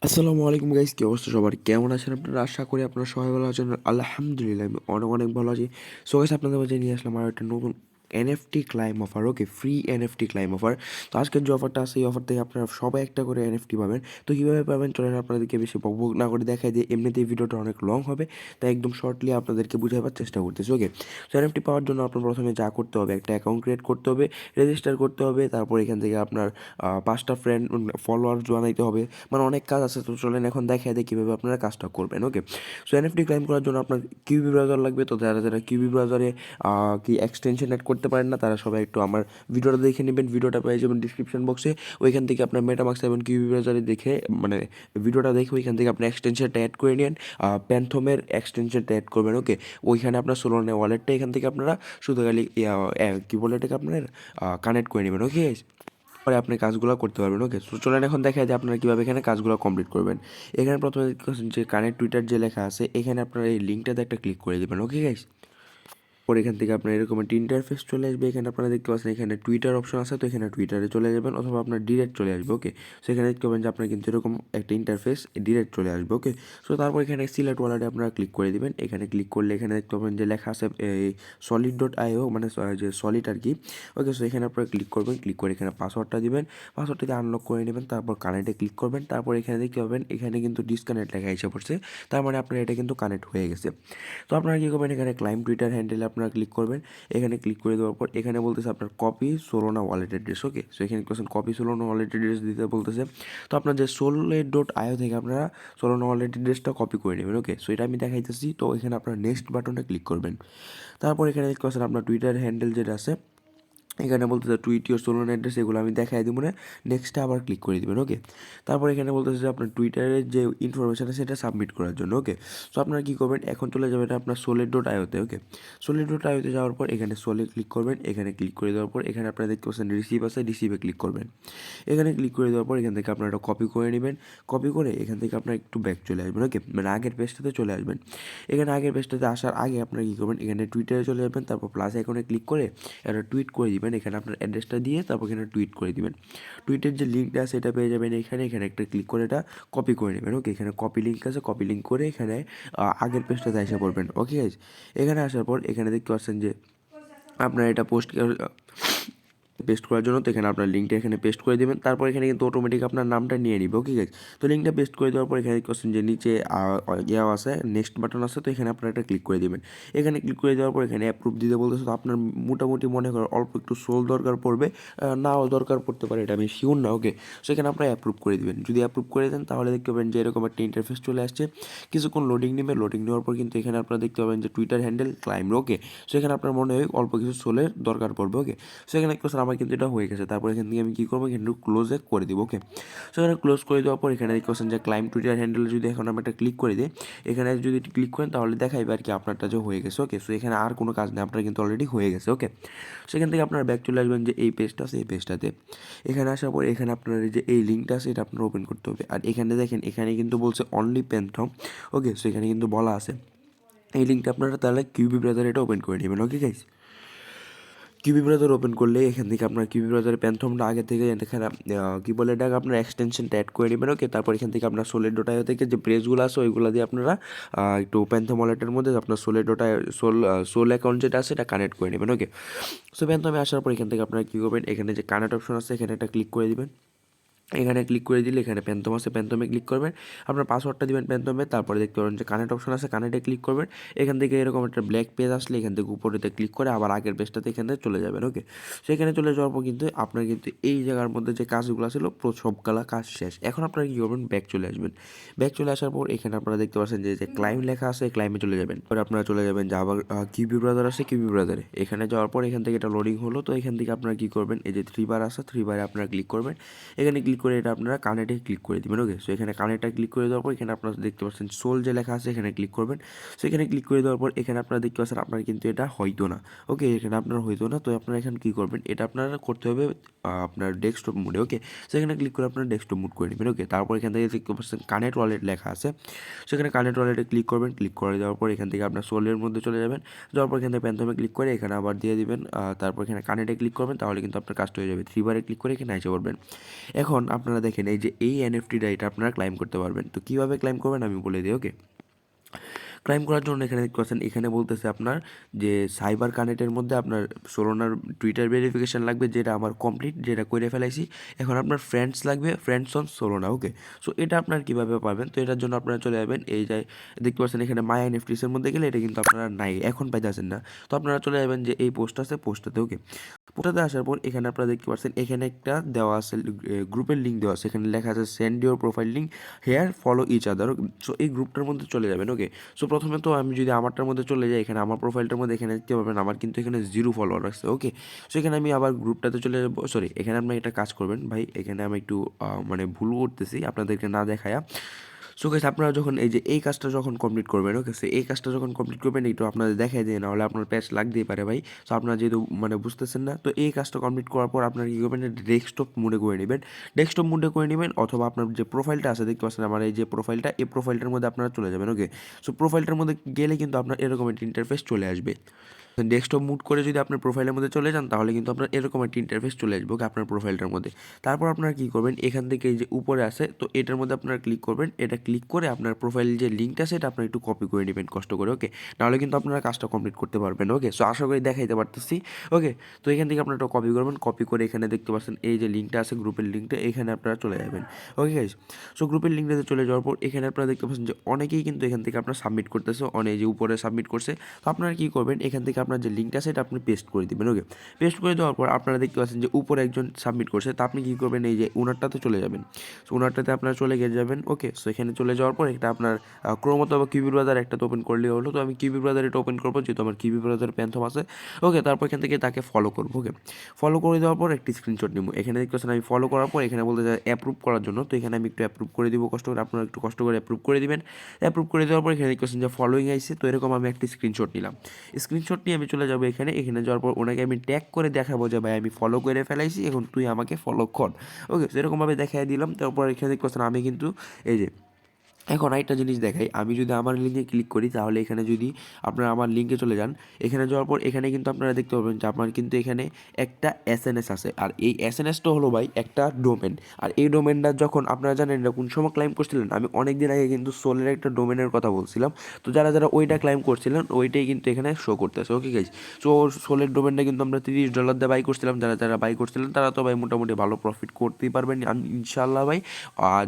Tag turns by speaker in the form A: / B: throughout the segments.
A: আসসালামু আলাইকুম গাইস, কি অবস্থা সবার? কেমন আছেন আপনারা? আশা করি আপনারা সবাই ভালো আছেন। আলহামদুলিল্লাহ আমি অনেক অনেক ভালো আছি। সো গাইস, আপনাদের মাঝে নিয়ে আসলাম আর একটা নতুন এনএফটি ক্লাইম অফার। ওকে, ফ্রি এনএফটি ক্লাইম অফার। তো আজকের যে অফারটা আছে এই অফার থেকে আপনারা সবাই একটা করে এনএফটি পাবেন। তো কীভাবে পাবেন চলেন আপনাদেরকে বেশি বকবক না করে দেখাই দিয়ে, এমনিতেই ভিডিওটা অনেক লং হবে, তাই একদম শর্টলি আপনাদেরকে বুঝাবার চেষ্টা করতেছি। ওকে, তো এনএফটি পাওয়ার জন্য আপনার প্রথমে যা করতে হবে, একটা অ্যাকাউন্ট ক্রিয়েট করতে হবে, রেজিস্টার করতে হবে, তারপর এখান থেকে আপনার 5টা ফ্রেন্ড ফলোয়ার্স বানাইতে হবে, মানে অনেক কাজ আছে। তো চলেন এখন দেখাই দেয় কীভাবে আপনারা কাজটা করবেন। ওকে, সো এনএফটি ক্লাইম করার জন্য আপনার কিউবি ব্রাউজার লাগবে। তো যারা যারা কিউবি ব্রাউজারে কি এক্সটেনশন অ্যাড করতে পারেন না, তারা সবাই একটু আমার ভিডিওটা দেখে নেবেন। ভিডিওটা পেয়ে যাবেন ডিসক্রিপশন বক্সে, ওইখান থেকে আপনার মেটামাক্স এবং কিউবি ব্রাউজারে দেখে, মানে ভিডিওটা দেখে ওইখান থেকে আপনি এক্সটেনশনটা অ্যাড করে নিন। প্যান্থমের এক্সটেনশনটা অ্যাড করবেন। ওকে, ওইখানে আপনার সোলোনা ওয়ালেটটা এখান থেকে আপনারা শুধু খালি কি বলে এটাকে আপনার কানেক্ট করে নেবেন। ওকে, পরে আপনি কাজগুলো করতে পারবেন। ওকে, তো চলেন এখন দেখা যায় আপনারা কীভাবে এখানে কাজগুলো কমপ্লিট করবেন। এখানে প্রথমে যে কানেক্ট টুইটার যে লেখা আছে, এখানে আপনারা এই লিঙ্কটাতে একটা ক্লিক করে দেবেন। ওকে গাইস, পরে এখান থেকে আপনার এরকম একটা ইন্টারফেস চলে আসবে। এখানে আপনারা দেখতে পাচ্ছেন এখানে টুইটার অপশন আছে, তো এখানে টুইটারে চলে যাবেন, অথবা আপনার ডিরেক্ট চলে আসবে। ওকে, সো এখানে দেখতে পাবেন যে আপনার কিন্তু এরকম একটা ইন্টারফেস ডিরেক্ট চলে আসবে। ওকে, সো তারপর এখানে সিলেক্ট ওয়ালেটে আপনারা ক্লিক করে দিবেন। এখানে ক্লিক করলে এখানে দেখতে পাবেন যে লেখা আছে এই solid.io, মানে যে সলিড আর কি। ওকে, সো এখানে আপনারা ক্লিক করবেন, ক্লিক করে এখানে পাসওয়ার্ডটা দিবেন, পাসওয়ার্ডটা দিয়ে আনলক করে নেবেন, তারপর কানেক্টে ক্লিক করবেন। তারপর এখানে দেখতে পাবেন এখানে কিন্তু ডিসকানেক্ট লেখা এসে পড়ছে, তার মানে আপনার এটা কিন্তু কানেক্ট হয়ে গেছে। তো আপনারা কী করবেন, এখানে ক্লাইম টুইটার হ্যান্ডেলে আপনারা ক্লিক করবেন। এখানে ক্লিক করে দেওয়ার পর এখানে বলতেছে আপনার কপি সোলোনা ওয়ালেট অ্যাড্রেস। ওকে, সো এখানে কোশ্চেন কপি সোলোনা ওয়ালেট অ্যাড্রেস দিতে বলতেছে। তো আপনার যে solid.io থেকে আপনারা সোলোনা ওয়ালেট অ্যাড্রেসটা কপি করে নেবেন। ওকে, সো এটা আমি দেখাইতেছি। তো এখানে আপনার নেক্সট বাটনে ক্লিক করবেন। তারপর এখানে দেখতে পাচ্ছেন আপনার টুইটার হ্যান্ডেল যেটা আছে, এখানে বলতেছে টুইট ইউর সোলোনা অ্যাড্রেস, এগুলো আমি দেখাই দিব না। নেক্সটে আবার ক্লিক করে দেবেন। ওকে, তারপর এখানে বলতেছে যে আপনার টুইটারের যে ইনফরমেশন আছে সেটা সাবমিট করার জন্য। ওকে, সো আপনারা কী করবেন, এখন চলে যাবেন আপনার solid.ioতে। ওকে, solid.ioতে যাওয়ার পর এখানে সোলে ক্লিক করবেন। এখানে ক্লিক করে দেওয়ার পর এখানে আপনারা দেখতে পাচ্ছেন রিসিভ আছে, রিসিভে ক্লিক করবেন। এখানে ক্লিক করে দেওয়ার পর এখান থেকে আপনারা এটা কপি করে নেবেন। কপি করে এখান থেকে আপনার একটু ব্যাক চলে আসবেন। ওকে, মানে আগের পেজটাতে চলে আসবেন। এখানে আগের পেজটাতে আসার আগে আপনারা কী করবেন, এখানে টুইটারে চলে যাবেন, তারপর প্লাস আইকনে ক্লিক করে একটা টুইট করে দিবেন। এখানে আপনার অ্যাড্রেসটা দিয়ে তারপর এখানে টুইট করে দিবেন। টুইটের যে লিঙ্কটা আছে এটা পেয়ে যাবেন এখানে। এখানে একটা ক্লিক করে এটা কপি করে নেবেন। ওকে, এখানে কপি লিঙ্ক আছে, কপি লিঙ্ক করে এখানে আগের পেজটাতে এসে পড়বেন। ওকে গাইজ, এখানে আসার পর এখানে দেখতে পাচ্ছেন যে আপনার এটা পেস্ট করার জন্য, তো এখানে আপনার লিঙ্কটা এখানে পেস্ট করে দেবেন। তারপর এখানে কিন্তু অটোমেটিক আপনার নামটা নিয়ে নিবে। ওকে গাইজ, তো লিঙ্কটা পেস্ট করে দেওয়ার পর এখানে কোশ্চেন যে নিচে আছে নেক্সট বাটন আছে, তো এখানে আপনারা একটা ক্লিক করে দেবেন। এখানে ক্লিক করে দেওয়ার পর এখানে অ্যাপ্রুভ দিতে বলতেছে। তো আপনার মোটামুটি মনে করেন অল্প একটু সোল দরকার পড়বে, নাও দরকার পড়তে পারে, এটা আমি শিওর না। ওকে, সেখানে আপনারা অ্যাপ্রুভ করে দেবেন। যদি অ্যাপ্রুভ করে দেন তাহলে দেখতে পাবেন যে এরকম একটা ইন্টারফেস চলে আসছে। কিছুক্ষণ লোডিং নেবে, লোডিং নেওয়ার পর কিন্তু এখানে আপনারা দেখতে পাবেন যে টুইটার হ্যান্ডেল ক্লাইম। ওকে, সেখানে আপনার মনে হয় অল্প কিছু সোলের দরকার পড়বে। ওকে, সেখানে কোশ্চেন আমার কিন্তু এটা হয়ে গেছে। তারপর এখান থেকে আমি কী করবো, এখানে ক্লোজে করে দিব। ওকে, সেখানে ক্লোজ করে দেওয়ার পর এখানে কোশ্চেন যে ক্লাইম টুইটার হ্যান্ডেলে যদি এখন আমি একটা ক্লিক করে দিই, এখানে যদি ক্লিক করেন তাহলে দেখাইবে আর কি আপনারটা যে হয়ে গেছে। ওকে, সো এখানে আর কোনো কাজ নেই, আপনার কিন্তু অলরেডি হয়ে গেছে। ওকে, সেখান থেকে আপনার ব্যাক চলে আসবেন যে এই পেজটা আছে, এই পেজটাতে এখানে আসার পর এখানে আপনার যে এই লিঙ্কটা আছে এটা আপনার ওপেন করতে হবে। আর এখানে দেখেন এখানে কিন্তু বলছে অনলি প্যান্থম। ওকে, সো এখানে কিন্তু বলা আছে এই লিঙ্কটা আপনারা তাহলে কিউবি ব্রাউজার এটা ওপেন করে নেবেন। ওকে গাইস, কিউবি ব্রাউজার ওপেন করলে এখান থেকে আপনার কিউবি ব্রাউজারের প্যান্থমটা আগে থেকে এখানে কী বলে এটাকে আপনার এক্সটেনশনটা অ্যাড করে নেবেন। ওকে, তারপর এখান থেকে আপনার solid.io থেকে যে পেজগুলো আছে ওইগুলো দিয়ে আপনারা একটু প্যান্থম ওয়ালেটের মধ্যে আপনার solid.io সোল অ্যাকাউন্ট যেটা আছে এটা কানেক্ট করে নেবেন। ওকে, সো প্যান্থমে আসার পর এখান থেকে আপনারা কী করবেন, এখানে যে কানেক্ট অপশন আছে এখানে একটা ক্লিক করে দিবেন। এখানে ক্লিক করে দিলে এখানে প্যান্থম আছে, প্যান্থমে ক্লিক করবেন, আপনার পাসওয়ার্ডটা দিবেন প্যান্থমে। তারপরে দেখতে পাবেন যে কানেক্ট অপশন আছে, কানেক্টে ক্লিক করবেন। এখান থেকে এরকম একটা ব্ল্যাক পেজ আসলে এখান থেকে উপরেতে ক্লিক করে আবার আগের পেজটাতে এখান থেকে চলে যাবেন। ওকে, সেখানে চলে যাওয়ার পর কিন্তু আপনার কিন্তু এই জায়গার মধ্যে যে কাজগুলো ছিল সবগুলা কাজ শেষ। এখন আপনারা কী করবেন, ব্যাক চলে আসবেন। ব্যাক চলে আসার পর এখানে আপনারা দেখতে পাচ্ছেন যে ক্লাইম লেখা আছে, ক্লাইমে চলে যাবেন। পরে আপনারা চলে যাবেন যে আবার কিউবি ব্রাউজার আছে, কিউবি ব্রাউজারে এখানে যাওয়ার পর এখান থেকে এটা লোডিং হলো। তো এখান থেকে আপনারা কী করবেন, এই যে 3 বার আছে, 3 বারে আপনারা ক্লিক করবেন। এখানে ক্লিক করে এটা আপনারা কানেক্টে ক্লিক করে দেবেন। ওকে, সো এখানে কানেক্টটা ক্লিক করে দেওয়ার পর এখানে আপনারা দেখতে পাচ্ছেন সোল যে লেখা আছে এখানে ক্লিক করবেন। সো এখানে ক্লিক করে দেওয়ার পর এখানে আপনারা দেখতে পাচ্ছেন আপনার কিন্তু এটা হয়তো না। ওকে, এখানে আপনার হয়তো না, তো আপনারা এখানে কী করবেন, এটা আপনারা করতে হবে আপনার ডেস্কটপ মোডে। ওকে, সেখানে ক্লিক করে আপনার ডেস্কটপ মোড করে নেবেন। ওকে, তারপর এখান থেকে দেখতে পাচ্ছেন কানেক্ট ওয়ালেট লেখা আছে, সেখানে কানেক্ট ওয়ালেটে ক্লিক করবেন। ক্লিক করে দেওয়ার পর এখান থেকে আপনার সোলের মধ্যে চলে যাবেন। যাওয়ার পর এখান থেকে প্যান্থমে ক্লিক করে এখানে আবার দিয়ে দিবেন। তারপর এখানে কানেক্টে ক্লিক করবেন, তাহলে কিন্তু আপনার কাজটা হয়ে যাবে। 3 বারে ক্লিক করে এখানে এসে পড়বেন। এখন আপনারা দেখেন এই যে এই এনএফটিটা এটা আপনারা ক্লাইম করতে পারবেন। তো কীভাবে ক্লাইম করবেন আমি বলে দিই। ওকে, ক্লাইম করার জন্য এখানে দেখতে পাচ্ছেন, এখানে বলতেছে আপনার যে সাইবার কানেক্টের মধ্যে আপনার সোলোনার টুইটার ভেরিফিকেশন লাগবে, যেটা আমার কমপ্লিট, যেটা করে ফেলাইছি। এখন আপনার ফ্রেন্ডস লাগবে, ফ্রেন্ডস অন সোলোনা। ওকে, সো এটা আপনার কীভাবে পাবেন? তো এটার জন্য আপনারা চলে যাবেন এই যে দেখতে পাচ্ছেন এখানে মাই এনএফটিসের মধ্যে গেলে এটা কিন্তু আপনারা নাই, এখন পাইতেছেন না। তো আপনারা চলে যাবেন যে এই পোস্ট আছে, পোস্টটাতে। ওকে, পোস্টটাতে আসার পর এখানে আপনারা দেখতে পাচ্ছেন এখানে একটা দেওয়া আছে, গ্রুপের লিঙ্ক দেওয়া আছে, এখানে লেখা আছে send your profile link here follow each other. So এই গ্রুপটার মধ্যে চলে যাবেন। ওকে, সো প্রথমে তো আমি যদি আমারটার মধ্যে চলে যাই, এখানে আমার প্রোফাইলটার মধ্যে এখানে দেখতে পাবেন আমার কিন্তু এখানে 0 ফলোয়ার আছে। ওকে, সো এখানে আমি আবার গ্রুপটাতে চলে যাবো। সরি, এখানে আপনি একটা কাজ করবেন ভাই, এখানে আমি একটু মানে ভুল করতেছি আপনাদেরকে না দেখায়া। সো গাইস, আপনারা যখন এই যে এই কাজটা যখন কমপ্লিট করবেন, ওকে, সো এই কাজটা যখন কমপ্লিট করবেন একটু আপনাদের দেখাই দিয়ে, না হলে আপনার প্যাচ লাগতেই পারে ভাই। সো আপনারা যেহেতু মানে বুঝতেছেন না, তো এই কাজটা কমপ্লিট করার পর আপনারা কী করবেন, ডেস্কটপ মোডে করে নেবেন। ডেস্কটপ মোডে করে নেবেন, অথবা আপনার যে প্রোফাইলটা আছে দেখতে পাচ্ছেন আমার এই যে প্রোফাইলটা, এই প্রোফাইলটার মধ্যে আপনারা চলে যাবেন। ওকে, সো প্রোফাইলটার মধ্যে গেলে কিন্তু আপনার এরকম একটা ইন্টারফেস চলে আসবে। ডেস্কটপ মুড করে যদি আপনার প্রোফাইলের মধ্যে চলে যান, তাহলে কিন্তু আপনার এরকম একটা ইন্টারফেস চলে আসবে আপনার প্রোফাইলটার মধ্যে। তারপর আপনারা কী করবেন, এখান থেকে এই যে উপরে আছে, তো এটার মধ্যে আপনারা ক্লিক করবেন। এটা ক্লিক করে আপনার প্রোফাইল যে লিঙ্কটা আছে এটা আপনারা একটু কপি করে নেবেন কষ্ট করে। ওকে, নাহলে কিন্তু আপনারা কাজটা কমপ্লিট করতে পারবেন। ওকে, সো আশা করি দেখাইতে পারতেছি। ওকে, তো এখান থেকে আপনারা একটা কপি করবেন, কপি করে এখানে দেখতে পাচ্ছেন এই যে লিঙ্কটা আছে, গ্রুপের লিঙ্কটা, এখানে আপনারা চলে যাবেন। ওকে গাইস, সো গ্রুপের লিঙ্কটাতে চলে যাওয়ার পর এখানে আপনারা দেখতে পাচ্ছেন যে অনেকেই কিন্তু এখান থেকে আপনার সাবমিট করতেছে, অনেক যে উপরে সাবমিট করছে। তো আপনারা কী করবেন, এখান থেকে আপনার যে লিঙ্কটা আছে এটা আপনি পেস্ট করে দিবেন। ওকে, পেস্ট করে দেওয়ার পর আপনারা দেখতে পাচ্ছেন যে উপরে একজন সাবমিট করছে, তা আপনি কী করবেন, এই যে ওনারটাতে চলে যাবেন। সো ওনারটাতে আপনারা চলে গিয়ে যাবেন। ওকে, সো এখানে চলে যাওয়ার পর এটা আপনার ক্রোম অথবা কিউবি ব্রাউজার একটা ওপেন করলেই হলো। তো আমি কিউবি ব্রাউজার এটা ওপেন করবো, যেহেতু আমার কিউবি ব্রাউজার প্যান্থম আছে। ওকে, তারপর এখান থেকে তাকে ফলো করবো। ওকে, ফলো করে দেওয়ার পর একটি স্ক্রিনশট নিব। এখানে দেখতে পাচ্ছেন আমি ফলো করার পর এখানে বলতে চাই অ্যাপ্রুভ করার জন্য, তো এখানে আমি একটু অ্যাপ্রুভ করে দিব কষ্ট করে, আপনারা একটু কষ্ট করে অ্যাপ্রুভ করে দিবেন। অ্যাপ্রুভ করে দেওয়ার পর এখানে দেখতে পাচ্ছেন যে ফলোইং আইসে, তো এরকম আমি একটি স্ক্রিনশট নিলাম। স্ক্রিনশট নিয়ে আমি চলে যাবো এখানে যাওয়ার পর ওনাকে আমি ট্যাগ করে দেখাবো যে ভাই আমি ফলো করে ফেলাইছি, এখন তুই আমাকে ফলো কর। ওকে, সেরকমভাবে দেখাই দিলাম। তারপর এখানে দেখতে পাচ্ছেন আমি কিন্তু এই যে এখন আরেকটা জিনিস দেখাই, আমি যদি আমার লিঙ্কে ক্লিক করি, তাহলে এখানে যদি আপনারা আমার লিঙ্কে চলে যান, এখানে যাওয়ার পর এখানে কিন্তু আপনারা দেখতে পাবেন যে আপনার কিন্তু এখানে একটা এসএনএস আছে, আর এই এসএনএসটা হলো ভাই একটা ডোমেন। আর এই ডোমেনটা যখন আপনারা জানেন এটা কোন সময় ক্লাইম করছিলেন, আমি অনেক দিন আগে কিন্তু সোলের একটা ডোমেনের কথা বলছিলাম। তো যারা যারা ওইটা ক্লাইম করছিলেন ওইটাই কিন্তু এখানে শো করতেছে। ওকে গাইজ, সো সোলের ডোমেনটা কিন্তু আমরা $30 দিয়ে বাই করছিলাম। যারা যারা বাই করছিলেন তারা তো ভাই মোটামুটি ভালো প্রফিট করতেই পারবেন ইনশাল্লাহ ভাই,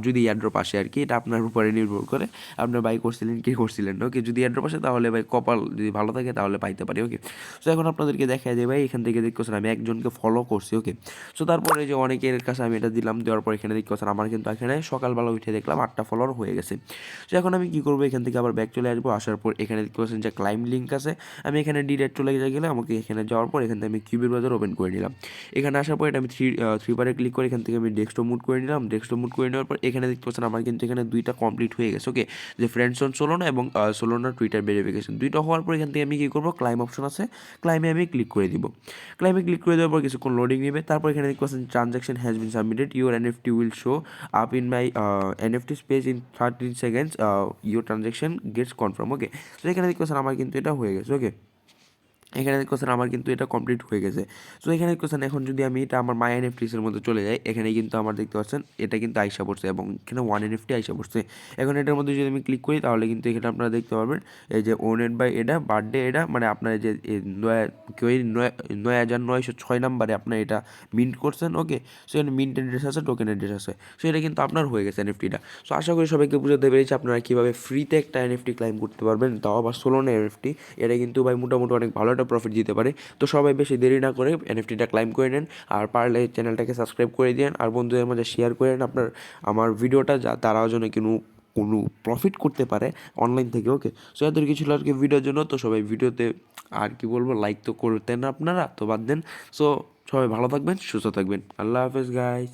A: যদি এয়ারড্রপ আসে আর কি। এটা আপনার উপরে নির্ভর করে আপনার বাই করছিলেন কি করছিলেন। ওকে, যদি এয়ারড্রপ আসে তাহলে ভাই কপাল যদি ভালো থাকে তাহলে পাইতে পারি। ওকে, সো এখন আপনাদেরকে দেখাই দেয় ভাই, এখান থেকে দেখতেছেন আমি একজনকে ফলো করছি। ওকে, সো তারপরে যে অনেকের কাছে আমি এটা দিলাম, দেওয়ার পর এখানে দেখতেছেন আমার কিন্তু এখানে সকালবেলা উঠে দেখলাম 8টা ফলোয়ার হয়ে গেছে। সো এখন আমি কী করবো, এখান থেকে আবার ব্যাক চলে আসবো। আসার পর এখানে দেখতে পাচ্ছেন যে ক্লাইম লিঙ্ক আছে, আমি এখানে ডিরেক্ট চলে গেলে আমাকে এখানে যাওয়ার পর এখান থেকে আমি কিউবের বাজার ওপেন করে নিলাম। এখানে আসার পর এটা আমি থ্রি বারে ক্লিক করে এখান থেকে আমি ডেস্কটপ মুড করে নিলাম। ডেস্কটপ মুড করে নেওয়ার পর এখানে দেখতে পাচ্ছেন আমার কিন্তু এখানে 2টা কমপ্লিট হয়ে গেছে। ওকে, যে ফ্রেন্ডস অন সোলোনা এবং সোলোনার টুইটার ভেরিফিকেশন 2টা হওয়ার পর এখান থেকে আমি কী করবো, ক্লাইম অপশন আছে, ক্লাইমে আমি ক্লিক করে দিব। ক্লাইমে ক্লিক করে দেওয়ার পর কিছুক্ষণ লোডিং নেবে। তারপর এখানে দেখতে পাচ্ছেন transaction has been submitted, your NFT will show up in my NFTs page in 13 seconds, your transaction gets confirm. Okay, তো এখানে দেখতে পাচ্ছেন আমার কিন্তু এটা হয়ে গেছে। ওকে, এখানে দেখছেন আমার কিন্তু এটা কমপ্লিট হয়ে গেছে। সো এখানে দেখছেন এখন যদি আমি এটা আমার মাই এনএফটিসের মধ্যে চলে যাই, এখানে কিন্তু আমার দেখতে পাচ্ছেন এটা কিন্তু আইসা পড়ছে এবং এখানে 1 NFT আইসা পড়ছে। এখন এটার মধ্যে যদি আমি ক্লিক করি তাহলে কিন্তু এখানে আপনারা দেখতে পারবেন এই যে ওনেড বাই এটা বার্থডে, এটা মানে আপনার যে 9,906 নাম্বারে আপনার এটা মিন্ট করছেন। ওকে, সো এখানে মিন্ট অ্যাড্রেস আছে, টোকেন অ্যাড্রেস আছে। সো এটা কিন্তু আপনার হয়ে গেছে এনএফটিটা। সো আশা করি সবাইকে বুঝাতে পেরেছি আপনারা কীভাবে ফ্রিতে একটা এনএফটি ক্লাইম করতে পারবেন, তাও আবার সোলোনা এনএফটি। এটা কিন্তু ভাই মোটামুটি অনেক ভালো একটা প্রফিট দিতে পারে। তো সবাই বেশি দেরি না করে এনএফটিটা ক্লাইম করে নেন, আর পারলে চ্যানেলটাকে সাবস্ক্রাইব করে দিন, আর বন্ধুদের মাঝে শেয়ার করেন আপনার আমার ভিডিওটা, যা তারাও যেন কোনো প্রফিট করতে পারে অনলাইন থেকে। ওকে, সো এদের কিছু আর কি ভিডিওর জন্য। তো সবাই ভিডিওতে আর কি বলবো, লাইক তো করতেন আপনারা, তো বাদ দেন। সো সবাই ভালো থাকবেন, সুস্থ থাকবেন। আল্লাহ হাফেজ গাইস।